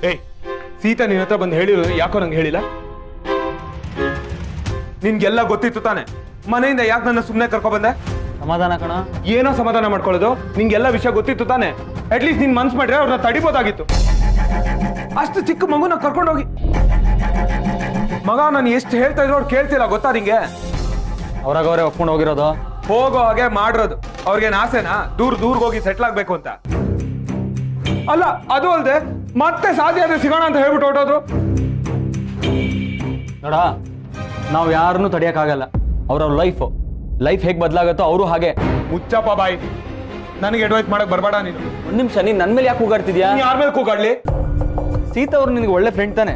ಏಯ್ ಸೀತಾ ನಿನ್ನ ಹತ್ರ ಬಂದು ಹೇಳಿರೋದು ಯಾಕೋ ನಂಗೆ ಹೇಳಿಲ್ಲ? ನಿನ್ಗೆಲ್ಲ ಗೊತ್ತಿತ್ತು ತಾನೆ, ಮನೆಯಿಂದ ಯಾಕೆ ನನ್ನ ಸುಮ್ಮನೆ ಕರ್ಕೊ ಬಂದೆ? ಸಮಾಧಾನ ಕಣ. ಏನೋ ಸಮಾಧಾನ ಮಾಡ್ಕೊಳ್ಳೋದು? ನಿಂಗೆಲ್ಲ ವಿಷಯ ಗೊತ್ತಿತ್ತು ತಾನೆ, ಅಟ್ಲೀಸ್ಟ್ ನೀನ್ ಮನ್ಸು ಮಾಡ್ರೆ ಅವ್ರನ್ನ ತಡಿಬೋದಾಗಿತ್ತು. ಅಷ್ಟು ಚಿಕ್ಕ ಮಗುನ ಕರ್ಕೊಂಡೋಗಿ ಮಗ ನಾನು ಎಷ್ಟು ಹೇಳ್ತಾ ಇದ್ರು ಅವ್ರು ಕೇಳ್ತಿಲ್ಲ ಗೊತ್ತಾ ನಿಂಗೆ? ಅವ್ರಾಗವ್ರೆ ಒಪ್ಕೊಂಡು ಹೋಗಿರೋದು. ಹೋಗೋ ಹಾಗೆ ಮಾಡಿರೋದು. ಅವ್ರಿಗೇನು ಆಸೆನಾ ದೂರ್ಗ್ ಹೋಗಿ ಸೆಟ್ಲ್ ಆಗ್ಬೇಕು ಅಂತ? ಅಲ್ಲ ಅದು ಅಲ್ದೆ ಮತ್ತೆ ಸಾಧ್ಯ ಆದ್ರೆ ಸಿಗೋಣ ಅಂತ ಹೇಳ್ಬಿಟ್ಟು ಹೊರಟೋದ್ರು. ನೋಡ, ನಾವು ಯಾರನ್ನೂ ತಡಿಯಕ್ಕಾಗಲ್ಲ. ಅವ್ರವ್ರ ಲೈಫ್ ಹೇಗೆ ಬದಲಾಗತ್ತೋ ಅವರು ಹಾಗೆ. ಮುಚ್ಚಪ್ಪ ಬಾಯಿ, ನನಗೆ ಅಡ್ವೈಸ್ ಮಾಡಕ್ ಬರ್ಬೇಡ ನೀನು. ಒಂದ್ ನಿಮಿಷ, ನೀನ್ ನನ್ ಮೇಲೆ ಯಾಕೆ ಕೂಗಾಡ್ತಿದ್ಯಾ? ಯಾರ ಮೇಲೆ ಕೂಗಾಡ್ಲಿ? ಸೀತಾ ಅವ್ರು ನಿನಗೆ ಒಳ್ಳೆ ಫ್ರೆಂಡ್ ತಾನೆ,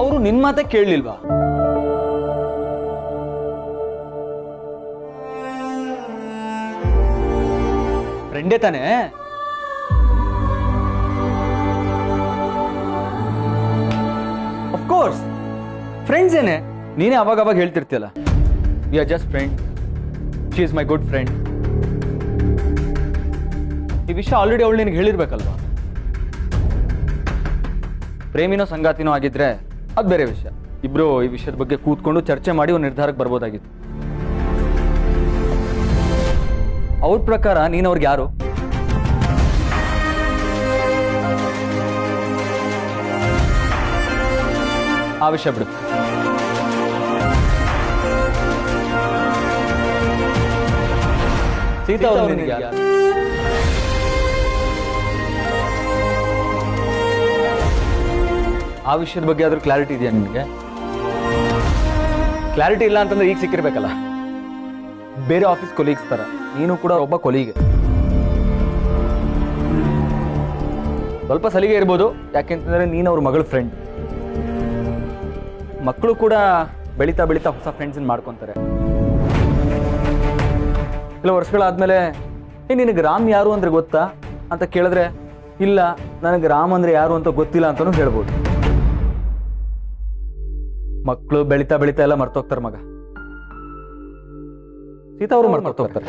ಅವರು ನಿನ್ ಮಾತೆ ಕೇಳಲಿಲ್ವಾ? ಫ್ರೆಂಡೇ ತಾನೆ. ಅಫ್ಕೋರ್ಸ್ ಫ್ರೆಂಡ್ಸ್ ಏನೆ. ನೀನೇ ಅವಾಗ ಹೇಳ್ತಿರ್ತೀಯಲ್ಲ, we are just friend, she is my good friend. ಈ ವಿಷಯ ಆಲ್ರೆಡಿ ಅವಳು ನಿನಗೆ ಹೇಳಿರ್ಬೇಕಲ್ವಾ? ಪ್ರೇಮಿನೋ ಸಂಗಾತಿನೋ ಆಗಿದ್ರೆ ಅದು ಬೇರೆ ವಿಷಯ. ಇಬ್ರು ಈ ವಿಷಯದ ಬಗ್ಗೆ ಕೂತ್ಕೊಂಡು ಚರ್ಚೆ ಮಾಡಿ ಒಂದು ನಿರ್ಧಾರಕ್ಕೆ ಬರ್ಬೋದಾಗಿತ್ತು. ಅವ್ರ ಪ್ರಕಾರ ನೀನು ಅವ್ರಿಗೆ ಯಾರು? ಆ ವಿಷಯ ಬಿಡು. ಸೀತಾ ಅವರು ನಿನಗೆ ಯಾರು? ಆ ವಿಷಯದ ಬಗ್ಗೆ ಆದ್ರೂ ಕ್ಲಾರಿಟಿ ಇದೆಯಾ ನಿನಗೆ? ಕ್ಲಾರಿಟಿ ಇಲ್ಲ ಅಂತಂದ್ರೆ ಈಗ ಸಿಕ್ಕಿರ್ಬೇಕಲ್ಲ. ಬೇರೆ ಆಫೀಸ್ ಕೊಲೀಗ್ಸ್ ತರ ನೀನು ಕೂಡ ಒಬ್ಬ ಕೊಲೀಗೆ. ಸ್ವಲ್ಪ ಸಲಿಗೆ ಇರ್ಬೋದು, ಯಾಕೆಂತಂದ್ರೆ ನೀನು ಅವ್ರ ಮಗಳ ಫ್ರೆಂಡ್. ಮಕ್ಕಳು ಕೂಡ ಬೆಳೀತಾ ಹೊಸ ಫ್ರೆಂಡ್ಸ್ ಮಾಡ್ಕೊಂತಾರೆ. ಕೆಲವು ವರ್ಷಗಳಾದ್ಮೇಲೆ ನಿನಗೆ ರಾಮ್ ಯಾರು ಅಂದ್ರೆ ಗೊತ್ತಾ ಅಂತ ಕೇಳಿದ್ರೆ, ಇಲ್ಲ ನನಗೆ ರಾಮ್ ಅಂದ್ರೆ ಯಾರು ಅಂತ ಗೊತ್ತಿಲ್ಲ ಅಂತಾನು ಹೇಳ್ಬೋದು. ಮಕ್ಕಳು ಬೆಳೀತಾ ಎಲ್ಲ ಮರ್ತೋಗ್ತಾರೆ ಮಗ. ಸೀತಾ ಅವರು ಮರ್ತೋಗ್ತಾರೆ.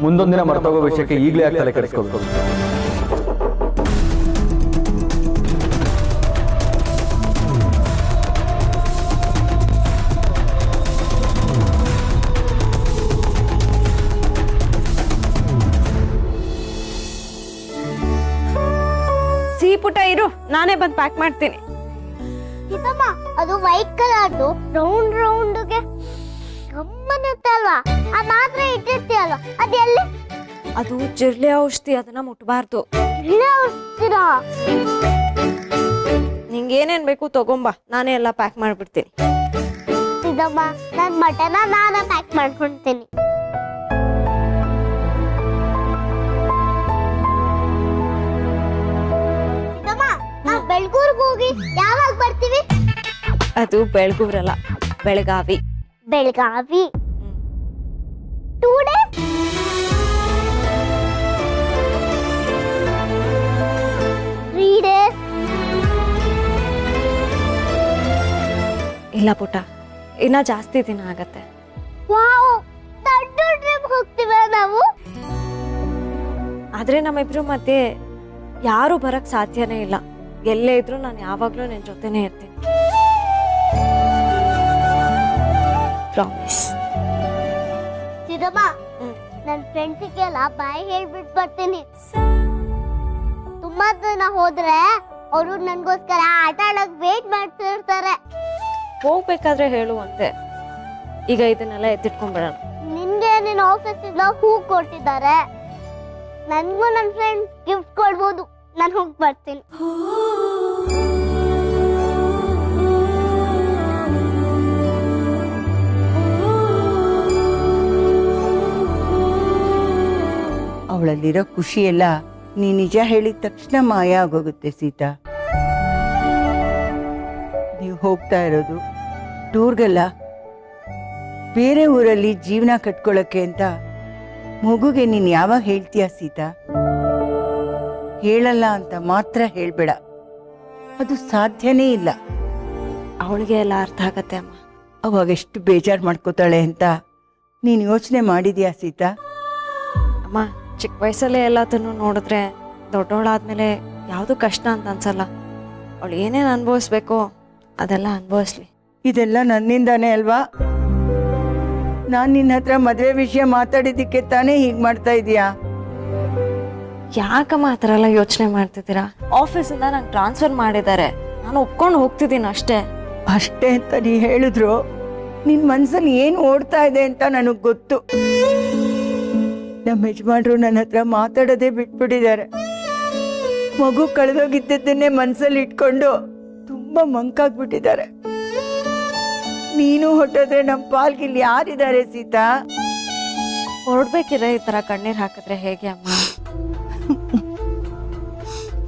ಮುಂದೊಂದಿನ ಮರ್ತೋಗೋ ವಿಷಯಕ್ಕೆ ಈಗಲೇ ಯಾಕೆ ತಲೆ ಕೆಡಿಸ್ಕೋಬೇಕು? ಪುಟ ಇರು, ನಾನೇ ಬಂದು ಪ್ಯಾಕ್ ಮಾಡ್ತೀನಿ. ಅದು ವೈಟ್ ಕಲರ್ದು ರೌಂಡ್ಗೆ ಗಮ್ಮನುತ್ತೆ ಅಲ್ವಾ? ಆ ಮಾತ್ರ ಇಟ್ಟಿರ್ತೀಯಲ್ವ, ಅದೆಲ್ಲಿ? ಅದು ಜಿರ್ಲೆ ಔಷಧಿ, ಅದನ್ನ ಮುಟ್ಬಾರ್ದು. ನಿಂಗೇನೇನ್ ಬೇಕು ತಗೊಂಬಾ, ನಾನೇ ಎಲ್ಲ ಪ್ಯಾಕ್ ಮಾಡ್ಬಿಡ್ತೀನಿ. ಇದಮ್ಮ ನನ್ ಮಟನ ನಾನೇ ಪ್ಯಾಕ್ ಮಾಡ್ಕೊಂತೀನಿ. ಬೆಳಗೂರ್ಗೆ ಹೋಗಿ ಯಾವಾಗ ಬರ್ತೀವಿ? ಅದು ಬೆಳಗೂರಲ್ಲ, ಬೆಳಗಾವಿ. 2 days? ಇಲ್ಲ ಪುಟ್ಟ, ಇನ್ನ ಜಾಸ್ತಿ ದಿನ ಆಗತ್ತೆ. ವಾವ್, ದೊಡ್ಡ ಟ್ರಿಪ್ ಹೋಗ್ತೀವ ನಾವು. ಆದ್ರೆ ನಮ್ಮಿಬ್ರು ಮಧ್ಯೆ ಯಾರು ಬರಕ್ ಸಾಧ್ಯನೇ ಇಲ್ಲ. ಎಲ್ಲೇ ಇದ್ರು ನಾನು ಯಾವಾಗ್ಲೂ ನಿನ್ ಜೊತೆನೇ ಇರ್ತೀನಿ. ಪ್ರಾಮಿಸ್. ಸಿದ್ದಮ್ಮ, ನನ್ನ ಫ್ರೆಂಡ್ಸಿಗೆಲ್ಲ ಬಾಯ್ ಹೇಳ್ಬಿಟ್ಟು ಬರ್ತೀನಿ. ತುಂಬಾ ದಿನ ಹೋದ್ರೆ ಅವರು ನನ್ಗೋಸ್ಕರ ಆಟ ಆಡಕ್ ವೇಟ್ ಮಾಡ್ತಿರ್ತಾರೆ. ಹೋಗ್ಬೇಕಾದ್ರೆ ಹೇಳುವಂತೆ. ಈಗ ಇದನ್ನೆಲ್ಲ ಎತ್ತಿಟ್ಕೊಂಡ್ಬಿಡೋಣ. ನಿನ್ಗೆ ನಿನ್ನ ಆಫೀಸಿಂದ ಹೂ ಕೊಟ್ಟಿದ್ದಾರೆ, ನನ್ಗೂ ನನ್ನ ಫ್ರೆಂಡ್ಸ್ ಗಿಫ್ಟ್ ಕೊಡ್ಬೋದು. ನಾನು ಹೋಗಿ ಬರ್ತೀನಿ. ಅವಳಲ್ಲಿರೋ ಖುಷಿ ಎಲ್ಲ ನೀ ನಿಜ ಹೇಳಿದ ತಕ್ಷಣ ಮಾಯ ಆಗೋಗುತ್ತೆ ಸೀತಾ. ನೀವು ಹೋಗ್ತಾ ಇರೋದು ಟೂರ್ಗೆಲ್ಲ, ಬೇರೆ ಊರಲ್ಲಿ ಜೀವನ ಕಟ್ಕೊಳ್ಳೋಕ್ಕೆ ಅಂತ. ಮಗುಗೆ ನೀನು ಯಾವಾಗ ಹೇಳ್ತೀಯ ಸೀತಾ? ಹೇಳಲ್ಲ ಅಂತ ಮಾತ್ರ ಹೇಳ್ಬೇಡ, ಅದು ಸಾಧ್ಯನೇ ಇಲ್ಲ. ಅವಳಿಗೆ ಎಲ್ಲ ಅರ್ಥ ಆಗತ್ತೆ ಅಮ್ಮ. ಅವಾಗ ಎಷ್ಟು ಬೇಜಾರು ಮಾಡ್ಕೋತಾಳೆ ಅಂತ ನೀನು ಯೋಚನೆ ಮಾಡಿದ್ಯಾ ಸೀತಾ? ಅಮ್ಮ ಚಿಕ್ಕ ವಯಸ್ಸಲ್ಲೇ ಎಲ್ಲದನ್ನು ನೋಡಿದ್ರೆ ದೊಡ್ಡವಳಾದ್ಮೇಲೆ ಯಾವುದು ಕಷ್ಟ ಅಂತ ಅನ್ಸಲ್ಲ. ಅವಳು ಏನೇನು ಅನುಭವಿಸ್ಬೇಕೋ ಅದೆಲ್ಲ ಅನುಭವಿಸ್ಲಿ. ಇದೆಲ್ಲ ನನ್ನಿಂದಾನೇ ಅಲ್ವಾ? ನಾನು ನಿನ್ನ ಹತ್ರ ಮದುವೆ ವಿಷಯ ಮಾತಾಡಿದ್ದಕ್ಕೆ ತಾನೇ ಹೀಗೆ ಮಾಡ್ತಾ ಇದೀಯಾ? ಯಾಕಮ್ಮ ಆ ಥರ ಎಲ್ಲ ಯೋಚನೆ ಮಾಡ್ತಿದ್ದೀರಾ? ಆಫೀಸಿಂದ ನಂಗೆ ಟ್ರಾನ್ಸ್ಫರ್ ಮಾಡಿದ್ದಾರೆ, ನಾನು ಒಪ್ಕೊಂಡು ಹೋಗ್ತಿದ್ದೀನಿ ಅಷ್ಟೇ. ಅಷ್ಟೇ ಅಂತ ನೀ ಹೇಳಿದ್ರು ನಿನ್ ಮನ್ಸಲ್ಲಿ ಏನು ಓಡ್ತಾ ಇದೆ ಅಂತ ನನಗ್ ಗೊತ್ತು. ನಮ್ಮ ಯಜಮಾನ್ರು ನನ್ನ ಹತ್ರ ಮಾತಾಡೋದೇ ಬಿಟ್ಬಿಟ್ಟಿದ್ದಾರೆ. ಮಗು ಕಳೆದೋಗಿದ್ದನ್ನೇ ಮನ್ಸಲ್ಲಿ ಇಟ್ಕೊಂಡು ತುಂಬಾ ಮಂಕಾಗ್ಬಿಟ್ಟಿದ್ದಾರೆ. ನೀನು ಹೊಟ್ಟೋದ್ರೆ ನಮ್ಮ ಪಾಲ್ಗಿಲ್ಲಿ ಯಾರಿದ್ದಾರೆ ಸೀತಾ? ಹೊರಡ್ಬೇಕಿದ್ರೆ ಈ ಥರ ಕಣ್ಣೀರು ಹಾಕಿದ್ರೆ ಹೇಗೆ ಅಮ್ಮ?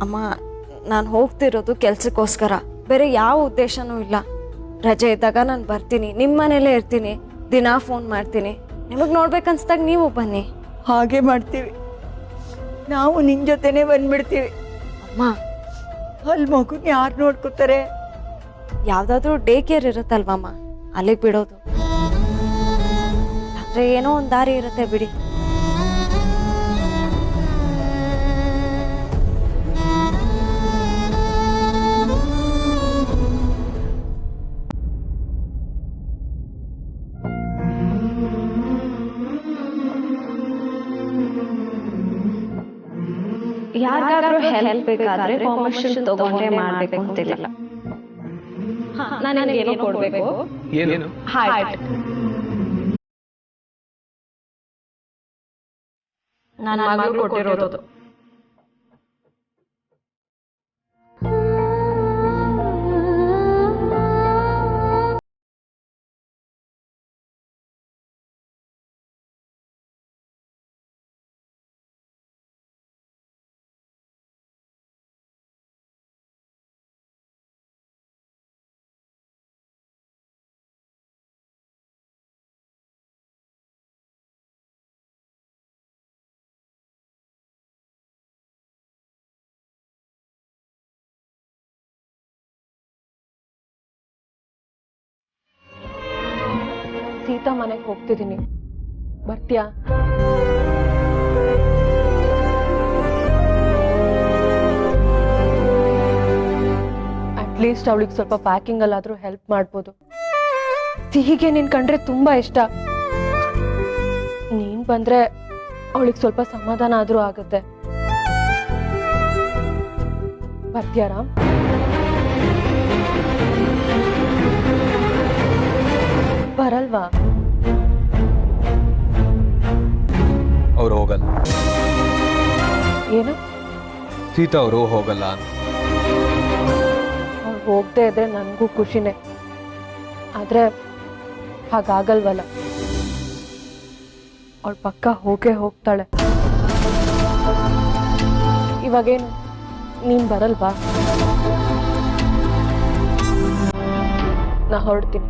ಅಮ್ಮ ನಾನು ಹೋಗ್ತಿರೋದು ಕೆಲ್ಸಕ್ಕೋಸ್ಕರ, ಬೇರೆ ಯಾವ ಉದ್ದೇಶನೂ ಇಲ್ಲ. ರಜೆ ಇದ್ದಾಗ ನಾನು ಬರ್ತೀನಿ, ನಿಮ್ಮ ಮನೇಲೇ ಇರ್ತೀನಿ, ದಿನ ಫೋನ್ ಮಾಡ್ತೀನಿ. ನಿಮಗೆ ನೋಡ್ಬೇಕನ್ಸ್ದಾಗ ನೀವು ಬನ್ನಿ. ಹಾಗೆ ಮಾಡ್ತೀವಿ, ನಾವು ನಿನ್ ಜೊತೆನೆ ಬಂದ್ಬಿಡ್ತೀವಿ. ಅಮ್ಮ ಅಲ್ಲಿ ಮಗುನ ಯಾರು ನೋಡ್ಕೋತಾರೆ? ಯಾವ್ದಾದ್ರು ಡೇ ಕೇರ್ ಇರುತ್ತಲ್ವಮ್ಮ, ಅಲ್ಲಿಗೆ ಬಿಡೋದು. ಅಂದ್ರೆ ಏನೋ ಒಂದು ದಾರಿ ಇರುತ್ತೆ ಬಿಡಿ. ಯಾರಿಗಾದ್ರೂ ಹೆಲ್ಪ್ ಬೇಕಾದ್ರೆ ಪರ್ಮಿಷನ್ ತಗೊಂಡ್ರೆ ಮಾಡ್ಬೇಕು ಅಂತಿಲ್ಲ. ನಾನು ಏನೋ ಕೊಡ್ಬೇಕು, ಹಾರ್ಟ್. ನನ್ನ ಮಗಳು ಕೊಟ್ಟಿರೋದು. ಸೀತಾ ಮನೆಗೆ ಹೋಗ್ತಿದ್ದೀನಿ, ಬರ್ತೀಯಾ? ಅಟ್ಲೀಸ್ಟ್ ಅವಳಿಗೆ ಸ್ವಲ್ಪ ಪ್ಯಾಕಿಂಗ್ ಅಲ್ಲಾದ್ರೂ ಹೆಲ್ಪ್ ಮಾಡ್ಬೋದು. ಸಿಹಿಗೆ ನೀನ್ ಕಂಡ್ರೆ ತುಂಬಾ ಇಷ್ಟ. ನೀನ್ ಬಂದ್ರೆ ಅವಳಿಗೆ ಸ್ವಲ್ಪ ಸಮಾಧಾನ ಆದ್ರೂ ಆಗುತ್ತೆ. ಬರ್ತೀಯಾ ರಾಮ್? ಬರಲ್ವಾ? ಅವ್ರು ಹೋಗಲ್ಲ. ಏನು? ಸೀತಾ ಅವರು ಹೋಗಲ್ಲ ಅಂತ. ಅವ್ಳು ಹೋಗದೆ ಇದ್ರೆ ನನಗೂ ಖುಷಿನೇ, ಆದ್ರೆ ಹಾಗಾಗಲ್ವಲ್ಲ. ಅವಳ ಪಕ್ಕ ಹೋಗೇ ಹೋಗ್ತಾಳೆ. ಇವಾಗೇನು ನೀನ್ ಬರಲ್ವಾ? ನಾ ಹೊರಡ್ತೀನಿ.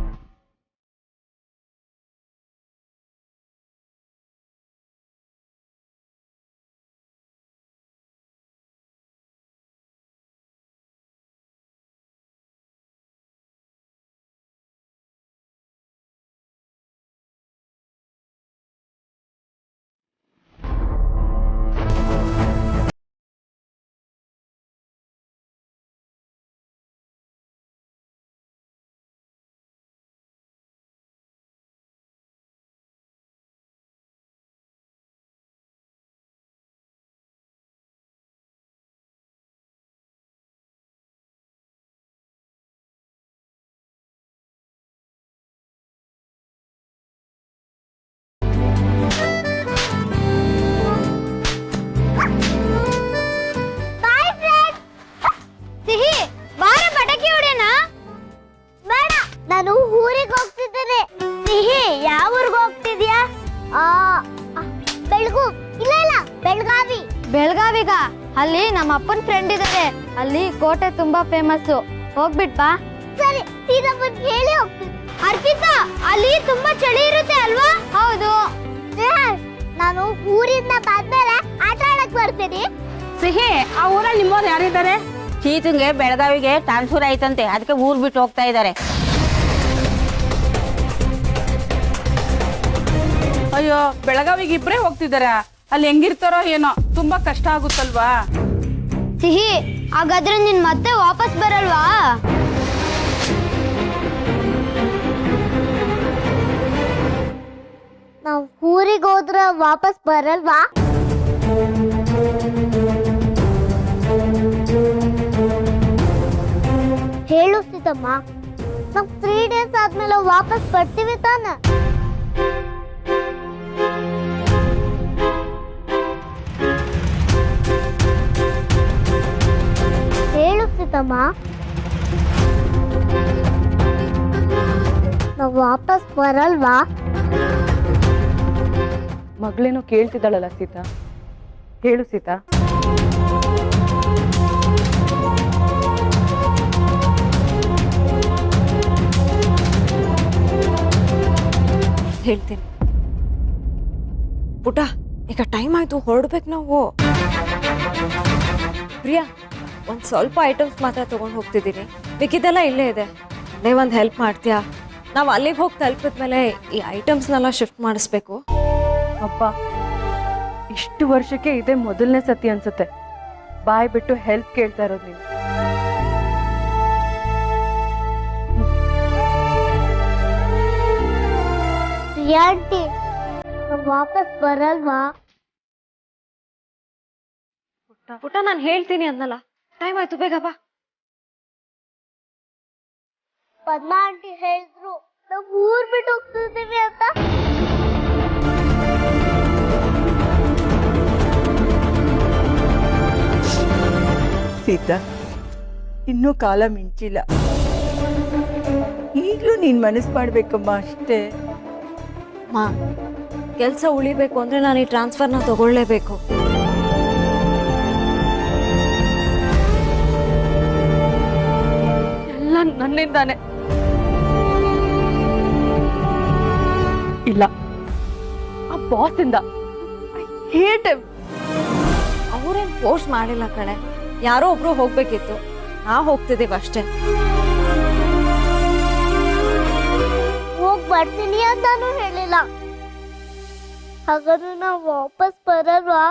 ನಾನು ಊರಿಗೆ ಹೋಗ್ತಿದ್ದೇನೆ. ಸಿಹಿ, ಯಾವ ಊರಿಗೆ ಹೋಗ್ತಿದ್ಯಾ? ಬೆಳಗು ಇಲ್ಲ ಇಲ್ಲ ಬೆಳಗಾವಿ. ಬೆಳಗಾವಿಗ? ಅಲ್ಲಿ ನಮ್ಮ ಅಪ್ಪನ ಫ್ರೆಂಡ್ ಇದ್ದಾರೆ, ಅಲ್ಲಿ ಕೋಟೆ ತುಂಬಾ ಫೇಮಸ್. ಹೋಗ್ಬಿಟ್ ಬಾ. ಸರಿ, ಸೀದಾ ಬಂದು ಹೇಳಿ ಹೋಗ್ತೀನಿ. ಅರ್ಪಿತಾ, ಅಲ್ಲಿ ತುಂಬಾ ಚಳಿ ಇರುತ್ತೆ ಅಲ್ವಾ? ಹೌದು. ನಾನು ಊರಿಂದ ಬಂದ್ಮೇಲೆ ಆಟ ಆಡಕ್ ಬರ್ತೀನಿ. ಸಿಹಿ, ಆ ಊರಲ್ಲಿ ನಿಮ್ಮವ್ರು ಯಾರಿದ್ದಾರೆ? ಸೀತಂಗೆ ಬೆಳಗಾವಿಗೆ ಟ್ರಾನ್ಸ್ಫರ್ ಆಯ್ತಂತೆ, ಅದಕ್ಕೆ ಊರ್ ಬಿಟ್ಟು ಹೋಗ್ತಾ ಇದ್ದಾರೆ. ಅಯ್ಯೋ, ಬೆಳಗಾವಿಗೆ ಇಬ್ರೇ ಹೋಗ್ತಿದಾರ? ಅಲ್ಲಿ ಹೆಂಗಿರ್ತಾರೋ ಏನೋ, ತುಂಬಾ ಕಷ್ಟ ಆಗುತ್ತಲ್ವಾ? ಸಿಹಿ, ಹಾಗಾದ್ರೆ ನೀನ್ ಮತ್ತೆ ವಾಪಸ್ ಬರಲ್ವಾ? ನಾವ್ ಊರಿಗೆ ಹೋದ್ರೆ ವಾಪಸ್ ಬರಲ್ವಾ? ಹೇಳು ಸೀತಮ್ಮ, ನಾವ್ 3 ಡೇಸ್ ಆದ್ಮೇಲೆ ವಾಪಸ್ ಬರ್ತೀವಿ ತಾನೆ? ಹೇಳು ಸೀತಮ್ಮ, ನಾವ್ ವಾಪಸ್ ಬರಲ್ವಾ? ಮಗಳೇನೋ ಕೇಳ್ತಿದ್ದಾಳಲ್ಲ ಸೀತಾ, ಹೇಳು ಸೀತಾ. ಹೇಳ್ತೀನಿ. ಪುಟ, ಈಗ ಟೈಮ್ ಆಯ್ತು, ಹೊರಡ್ಬೇಕು ನಾವು. ಪ್ರಿಯಾ, ಒಂದ್ ಸ್ವಲ್ಪ ಐಟಮ್ಸ್ ಮಾತ್ರ ತಗೊಂಡು ಹೋಗ್ತಿದ್ದೀನಿ, ಮಿಕ್ಕಿದೆಲ್ಲ ಇಲ್ಲೇ ಇದೆ. ಅದೇ ಒಂದು ಹೆಲ್ಪ್ ಮಾಡ್ತೀಯಾ? ನಾವು ಅಲ್ಲಿಗೆ ಹೋಗಿ ತಲುಪಿದ್ಮೇಲೆ ಈ ಐಟಮ್ಸ್ನೆಲ್ಲ ಶಿಫ್ಟ್ ಮಾಡಿಸ್ಬೇಕು. ಅಪ್ಪ, ಇಷ್ಟು ವರ್ಷಕ್ಕೆ ಇದೇ ಮೊದಲನೇ ಸತಿ ಅನ್ಸುತ್ತೆ ಬಾಯ್ ಬಿಟ್ಟು ಹೆಲ್ಪ್ ಕೇಳ್ತಾ ಇರೋದು ನೀನು. ಆಂಟಿ, ವಾಪಸ್ ಬರಲ್ವಾ? ಪುಟ, ನಾನು ಹೇಳ್ತೀನಿ ಅನ್ನಲ್ಲ, ಟೈಮ್ ಆಯ್ತು, ಬೇಗ ಬಾ. ಪದ್ಮಾ ಆಂಟಿ ಹೇಳಿದ್ರು ನಾವ್ ಊರ್ ಬಿಟ್ಟು ಹೋಗ್ತಿದೀವಿ ಅಂತ. ಸೀತಾ, ಇನ್ನೂ ಕಾಲ ಮಿಂಚಿಲ್ಲ. ಈಗಲೂ ನೀನ್ ಮನಸ್ಸು ಮಾಡ್ಬೇಕಮ್ಮ, ಅಷ್ಟೇ. ಮಾ, ಕೆಲಸ ಉಳಿಬೇಕು ಅಂದ್ರೆ ನಾನು ಈ ಟ್ರಾನ್ಸ್ಫರ್ನ ತಗೊಳ್ಳೇಬೇಕು. ಎಲ್ಲ ನನ್ನಿಂದಾನೆ. ಇಲ್ಲ, ಆ ಬಾಸ್ ಇಂದ. I hate him. ಅವ್ರೇನ್ ಪೋಸ್ಟ್ ಮಾಡಿಲ್ಲ ಕಣೆ, ಯಾರೋ ಒಬ್ರು ಹೋಗ್ಬೇಕಿತ್ತು, ನಾವು ಹೋಗ್ತಿದ್ದೀವಿ ಅಷ್ಟೇ. ಹೋಗ್ ಬರ್ತೀನಿ ಅಂತಾನು ಹೇಳಿಲ್ಲ. ಹಾಗಾದ್ರೆ ನಾವ್ ವಾಪಸ್ ಬರಲ್ವಾ?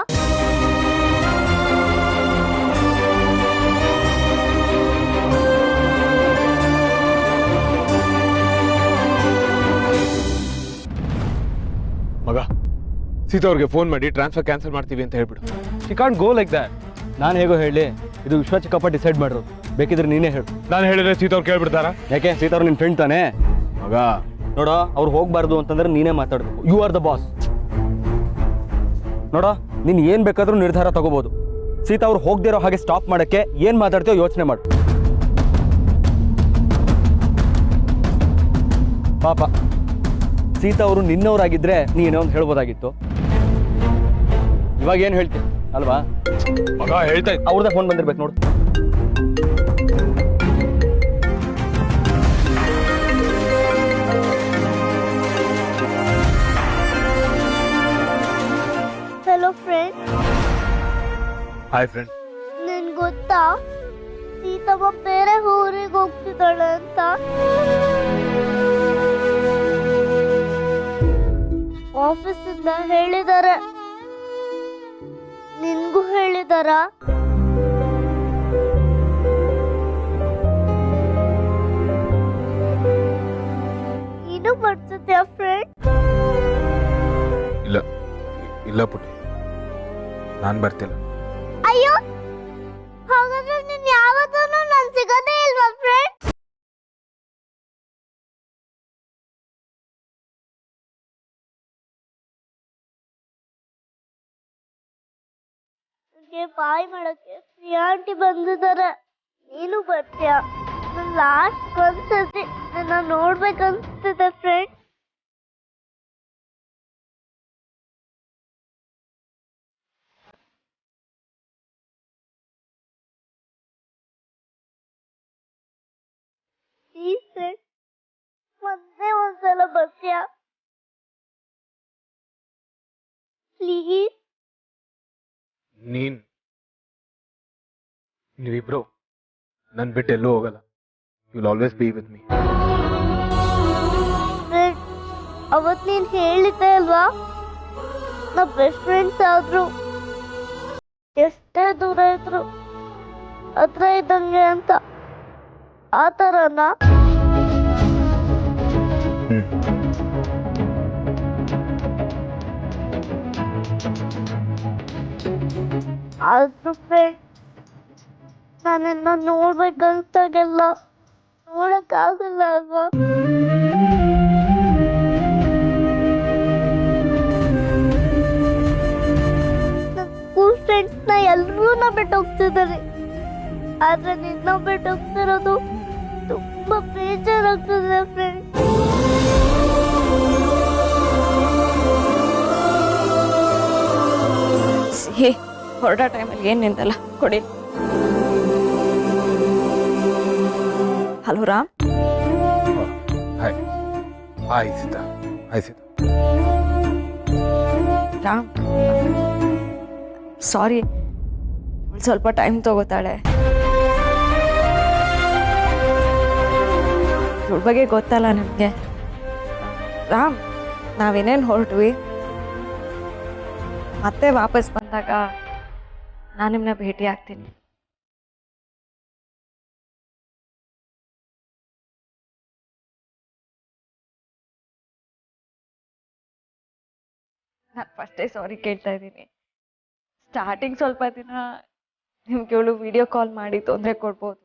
ಮಗ, ಸೀತಾ ಅವ್ರಿಗೆ ಫೋನ್ ಮಾಡಿ ಟ್ರಾನ್ಸ್ಫರ್ ಕ್ಯಾನ್ಸಲ್ ಮಾಡ್ತೀವಿ ಅಂತ ಹೇಳ್ಬಿಡು. She can't go like that. ನಾನು ಹೇಗೋ ಹೇಳಿ, ಇದು ವಿಶ್ವ ಚಿಕ್ಕಪ್ಪ ಡಿಸೈಡ್ ಮಾಡಿರೋದು. ಬೇಕಿದ್ರೆ ನೀನೇ ಹೇಳು. ನಾನು ಹೇಳಿದ್ರೆ ಸೀತಾ ಅವ್ರು ಕೇಳ್ಬಿಡ್ತಾರ? ಯಾಕೆ? ಸೀತಾ ಅವ್ರು ನಿನ್ನ ಫ್ರೆಂಡ್ ತಾನೇ ಮಗ. ನೋಡೋ, ಅವ್ರು ಹೋಗ್ಬಾರ್ದು ಅಂತಂದ್ರೆ ನೀನೇ ಮಾತಾಡ್ಬೇಕು. You are the boss. ನೋಡೋ, ನೀನು ಏನು ಬೇಕಾದ್ರೂ ನಿರ್ಧಾರ ತಗೋಬಹುದು. ಸೀತಾ ಅವ್ರು ಹೋಗದಿರೋ ಹಾಗೆ ಸ್ಟಾಪ್ ಮಾಡೋಕ್ಕೆ ಏನು ಮಾತಾಡ್ತೀಯೋ ಯೋಚನೆ ಮಾಡು. ಪಾಪ ಸೀತಾ ಅವರು ನಿನ್ನವರಾಗಿದ್ರೆ ನೀನೇನೋ ಒಂದು ಹೇಳ್ಬೋದಾಗಿತ್ತು. ಇವಾಗ ಏನು ಹೇಳ್ತೀನಿ ಅಲ್ವಾ? ಮಗ ಹೇಳ್ತಾ ಇದ್ದ. ಅವ್ರದ್ದೇ ಫೋನ್ ಬಂದಿರ್ಬೇಕು ನೋಡು. Hello friend. Hi friend. ನಿನ್ ಗೊತ್ತಾ ಸೀತಮ್ಮ ಬೇರೆ ಊರಿಗೆ ಹೋಗ್ತಿದ್ದಾಳೆ ಅಂತ? ಆಫೀಸಿಂದ ಹೇಳಿದಾರೆ. ನಿನ್ಗೂ ಹೇಳಿದಾರ? ನೀನು ಬರ್ತಿದ್ಯಾ ಫ್ರೆಂಡ್? ಇಲ್ಲ ಇಲ್ಲ ಪುಟ್ಟಿ, ನಾನು ಬರ್ತಿಲ್ಲ. ಅಯ್ಯೋ, ಹಾಗಾದ್ರೆ ನೀನ್ ಯಾವತ್ತೂ ನನ್ ಸಿಗೋದೇ ಇಲ್ವಾ ಫ್ರೆಂಡ್? ಬಾಯ್ ಮಾಡಕ್ಕೆ ಪ್ರಿಯಾ ಆಂಟಿ ಬಂದಿದ್ದಾರೆ. ನೀನು ಬರ್ತೀಯಾ? ನನ್ ಲಾಸ್ಟ್ ಒಂದ್ಸತಿ ನನ್ನ ನೋಡ್ಬೇಕನ್ಸ್ತಿದೆ ಫ್ರೆಂಡ್. ಪ್ಲೀಸ್ ಫ್ರೆಂಡ್, ಒಂದೇ ಒಂದ್ಸಲ ಬರ್ತೀಯಾ ಪ್ಲೀಸ್? ನೀವಿಬ್ರು ನನ್ ಬಿಟ್ಟು ಎಲ್ಲೂ ಹೋಗಲ್ಲ. You will always be with me. ಅವತ್ ನೀನ್ ಹೇಳಿದ್ದೆ ಅಲ್ವಾ, ನಾ ಬೆಸ್ಟ್ ಫ್ರೆಂಡ್ಸ್ ಆದ್ರು ಎಷ್ಟೇ ದೂರ ಇದ್ರು ಹತ್ರ ಇದ್ದಂಗೆ ಅಂತ ಆ ಥರನಾ? ಆದ್ರೂ ನಾನೆಲ್ಲ ನೋಡ್ಬೇಕಂತಾಗೆಲ್ಲ ನೋಡಕ್ಕಾಗಲ್ಲ ಅಲ್ವಾ? ಸ್ಕೂಲ್ ಫ್ರೆಂಡ್ಸ್ನ ಎಲ್ಲರೂ ಬಿಟ್ಟು ಹೋಗ್ತಿದ್ದಾರೆ, ಆದ್ರೆ ನಿನ್ನ ಬಿಟ್ಟು ಹೋಗ್ತಿರೋದು ತುಂಬಾ ಬೇಜಾರಾಗ್ತದೆ ಫ್ರೆಂಡ್. ಹೇ ಹೊರಡೋ ಟೈಮಲ್ಲಿ ಏನ್ ನಿಂತಲ್ಲ ಕೊಡಿ. Hello Ram. Hi hi Sita. Hi Sita. Ram sorry, ಸ್ವಲ್ಪ ಟೈಮ್ ತಗೋತಾಳೆ. ಇವಳ ಬಗ್ಗೆ ಗೊತ್ತಲ್ಲ ನಿಮಗೆ. ರಾಮ್ ನಾವೇನೇನು ಹೊರಟ್ವಿ, ಮತ್ತೆ ವಾಪಸ್ ಬಂದಾಗ ನಾನು ನಿಮ್ಮನ್ನ ಭೇಟಿ ಆಗ್ತೀನಿ. ನಾನು ಫಸ್ಟೇ ಸಾರಿ ಕೇಳ್ತಾ ಇದ್ದೀನಿ. ಸ್ಟಾರ್ಟಿಂಗ್ ಸ್ವಲ್ಪ ದಿನ ನಿಮ್ಗೆ ಇವಳು ವಿಡಿಯೋ ಕಾಲ್ ಮಾಡಿ ತೊಂದರೆ ಕೊಡ್ಬೋದು,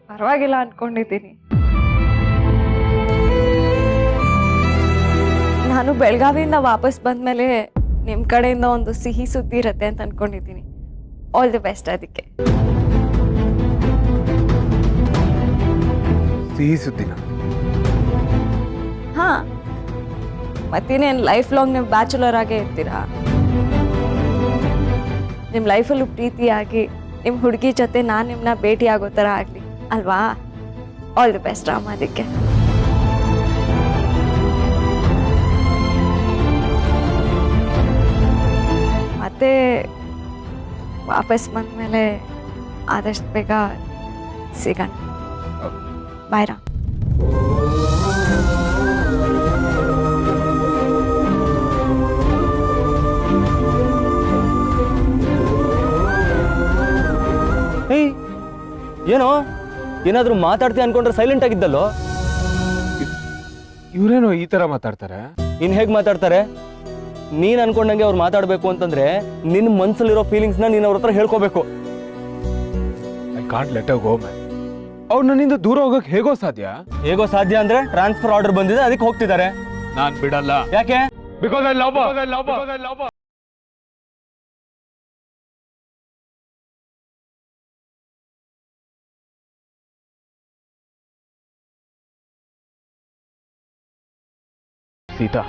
ಪರವಾಗಿಲ್ಲ ಅನ್ಕೊಂಡಿದ್ದೀನಿ. ನಾನು ಬೆಳಗಾವಿಯಿಂದ ವಾಪಸ್ ಬಂದ್ಮೇಲೆ ನಿಮ್ಮ ಕಡೆಯಿಂದ ಒಂದು ಸಿಹಿ ಸುದ್ದಿ ಇರುತ್ತೆ ಅಂತ ಅನ್ಕೊಂಡಿದ್ದೀನಿ. ಆಲ್ ದಿ ಬೆಸ್ಟ್ ಅದಕ್ಕೆ. ಸಿಹಿ ಸುದ್ದಿನ? ಹಾ, ಮತ್ತೇನೇನು ಲೈಫ್ ಲಾಂಗ್ ನೀವು ಬ್ಯಾಚುಲರ್ ಆಗೇ ಇರ್ತೀರಾ? ನಿಮ್ಮ ಲೈಫಲ್ಲೂ ಪ್ರೀತಿಯಾಗಿ ನಿಮ್ಮ ಹುಡುಗಿ ಜೊತೆ ನಾನು ನಿಮ್ಮನ್ನ ಭೇಟಿ ಆಗೋ ಥರ ಆಗಲಿ ಅಲ್ವಾ? ಆಲ್ ದಿ ಬೆಸ್ಟ್ ರಾಮ್ ಅದಕ್ಕೆ. ಮತ್ತೆ ವಾಪಸ್ ಬಂದಮೇಲೆ ಆದಷ್ಟು ಬೇಗ ಸಿಗೋಣ. ಬಾಯ್ ರಾಮ್. ಏಯ್ ಏನೋ ಏನಾದರೂ ಮಾತಾಡ್ತೀಯ ಅನ್ಕೊಂಡ್ರೆ ಸೈಲೆಂಟ್ ಆಗಿದ್ದಲ್ಲೋ? ಇವರೇನೋ ಈ ತರ ಮಾತಾಡ್ತಾರೆ? ಇನ್ ಹೇಗೆ ಮಾತಾಡ್ತಾರೆ? ನೀನ್ ಅನ್ಕೊಂಡಂಗೆ ಅವ್ರು ಮಾತಾಡ್ಬೇಕು ಅಂತಂದ್ರೆ ನಿನ್ ಮನ್ಸಲ್ಲಿರೋ ಫೀಲಿಂಗ್ಸ್ನ ನೀನ್ ಅವ್ರ ಹತ್ರ ಹೇಳ್ಕೋಬೇಕು. I can't let go man. ಅವ್ರು ನನ್ನಿಂದ ದೂರ ಹೋಗಕ್ ಹೇಗೋ ಸಾಧ್ಯ? ಹೇಗೋ ಸಾಧ್ಯ ಅಂದ್ರೆ ಟ್ರಾನ್ಸ್ಫರ್ ಆರ್ಡರ್ ಬಂದಿದೆ, ಅದಕ್ಕೆ ಹೋಗ್ತಿದ್ದಾರೆ. ನಾನ್ ಬಿಡಲ್ಲ. ಯಾಕೆ? Because I love. ಸೀತಾ,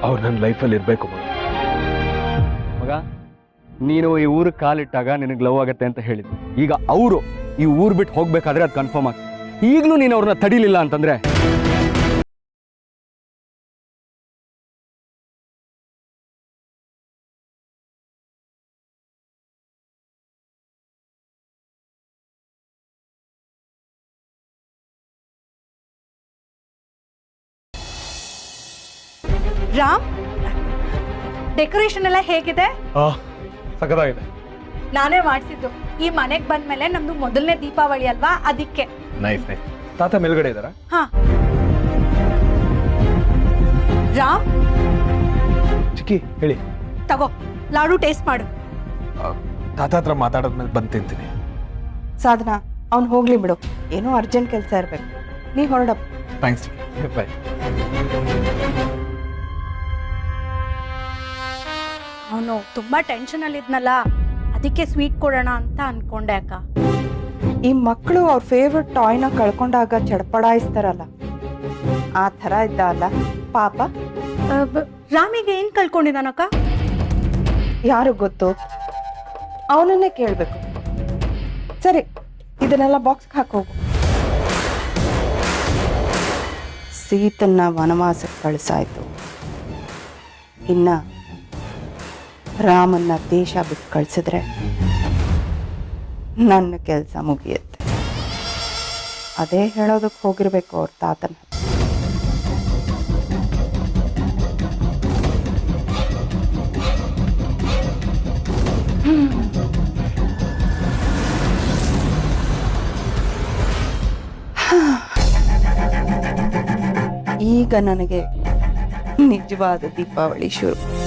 ಅವ್ರು ನನ್ನ ಲೈಫಲ್ಲಿ ಇರ್ಬೇಕು ಮಗ. ನೀನು ಈ ಊರಿಗೆ ಕಾಲಿಟ್ಟಾಗ ನಿನಗೆ ಲವ್ ಆಗತ್ತೆ ಅಂತ ಹೇಳಿದ್ವಿ. ಈಗ ಅವರು ಈ ಊರು ಬಿಟ್ಟು ಹೋಗ್ಬೇಕಾದ್ರೆ ಅದು ಕನ್ಫರ್ಮ್ ಆಗ್ತದೆ. ಈಗಲೂ ನೀನು ಅವ್ರನ್ನ ತಡಿಲಿಲ್ಲ ಅಂತಂದ್ರೆ ರಾಮ್, ಡೆಕೋರೇಷನ್ ಎಲ್ಲ ಹೇಗಿದೆ? ಸಖತ್ತಾಗಿದೆ. ನಾನೇ ಮಾಡಿಸಿದ್ದು. ಈ ಮನೆಗೆ ಬಂದ್ಮೇಲೆ ನಮ್ದು ಮೊದಲನೇ ದೀಪಾವಳಿ ಅಲ್ವಾ, ಅದಕ್ಕೆ. Nice nice. ತಾತ ಮೇಲ್ಗಡೆ ಇದ್ದಾರಾ? ಹಾ. ರಾಮ್, ಚಿಕ್ಕಿ ಹೇಳಿ. ತಗೋ ಲಾಡು ಟೇಸ್ಟ್ ಮಾಡು. ತಾತ ಹತ್ರ ಮಾತಾಡೋದ್ಮೇಲೆ ಬಂದು ತಿಂತೀನಿ. ಸಾಧನಾ, ಅವ್ನು ಹೋಗ್ಲಿ ಬಿಡು, ಏನೋ ಅರ್ಜೆಂಟ್ ಕೆಲಸ ಇರ್ಬೇಕು. ನೀ ಹೊರಡಪ್ಪ. ಥ್ಯಾಂಕ್ಸ್. ಬಾಯ್. ಅವನು ತುಂಬಾ ಟೆನ್ಷನ್ ಅಲ್ಲಿ ಇದ್ನಲ್ಲ, ಅದಕ್ಕೆ ಸ್ವೀಟ್ ಕೊಡೋಣ ಅಂತ ಅನ್ಕೊಂಡೆ ಅಕ್ಕ. ಈ ಮಕ್ಕಳು ಅವ್ರ ಫೇವ್ರೆಟ್ ಟಾಯ್ನ ಕಳ್ಕೊಂಡಾಗ ಚಡಪಡಾಯಿಸ್ತಾರಲ್ಲ, ಆ ಥರ ಇದ್ದ ಅಲ್ಲ ಪಾಪ. ರಾಮಿಗೆ ಏನ್ ಕಳ್ಕೊಂಡಿದ್ದಾನಕ್ಕ? ಯಾರು ಗೊತ್ತು, ಅವನನ್ನೇ ಕೇಳಬೇಕು. ಸರಿ, ಇದನ್ನೆಲ್ಲ ಬಾಕ್ಸ್ಗೆ ಹಾಕೋಗು. ಸೀತನ್ನ ವನವಾಸಕ್ಕೆ ಕಳಿಸಾಯ್ತು, ಇನ್ನ ರಾಮನ್ನ ದೇಶ ಬಿಟ್ಟು ಕಳಿಸಿದ್ರೆ ನನ್ನ ಕೆಲಸ ಮುಗಿಯುತ್ತೆ. ಅದೇ ಹೇಳೋದಕ್ಕೆ ಹೋಗಿರ್ಬೇಕು ಅವ್ರ ತಾತನ. ಈಗ ನನಗೆ ನಿಜವಾದ ದೀಪಾವಳಿ ಶುರು.